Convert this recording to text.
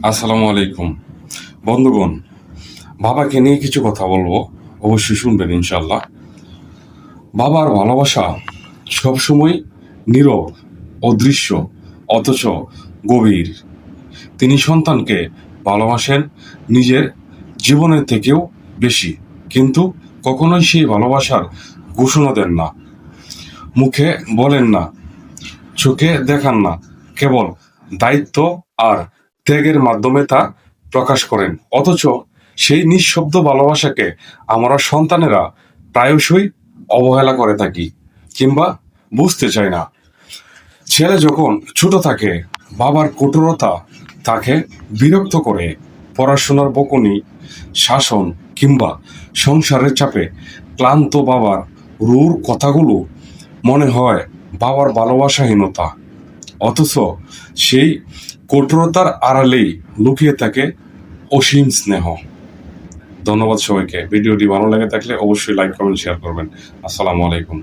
আসসালামু আলাইকুম বন্ধুগণ। বাবাকে নিয়ে কিছু কথা বলবো, অবশ্যই শুনবেন ইনশাল্লাহ। বাবার ভালোবাসা সবসময় নীরব, অদৃশ্য, অথচ গভীর। তিনি সন্তানকে ভালোবাসেন নিজের জীবনের থেকেও বেশি, কিন্তু কখনোই সেই ভালোবাসার ঘোষণা দেন না, মুখে বলেন না, চোখে দেখান না। কেবল দায়িত্ব আর ত্যাগের মাধ্যমে তা প্রকাশ করেন। অথচ সেই নিঃশব্দ ভালোবাসাকে আমরা সন্তানেরা প্রায়শই অবহেলা করে থাকি কিংবা বুঝতে চাই না। ছেলে যখন ছোট থাকে, বাবার কঠোরতা তাকে বিরক্ত করে। পড়াশোনার বকুনি, শাসন কিংবা সংসারের চাপে ক্লান্ত বাবার রূঢ় কথাগুলো মনে হয় বাবার ভালোবাসাহীনতা। অথচ সেই কঠোরতার আড়ালেই লুকিয়ে থাকে অসীম স্নেহ। ধন্যবাদ সবাইকে। ভিডিওটি ভালো লেগে থাকলে অবশ্যই লাইক, কমেন্ট, শেয়ার করবেন। আসসালামু আলাইকুম।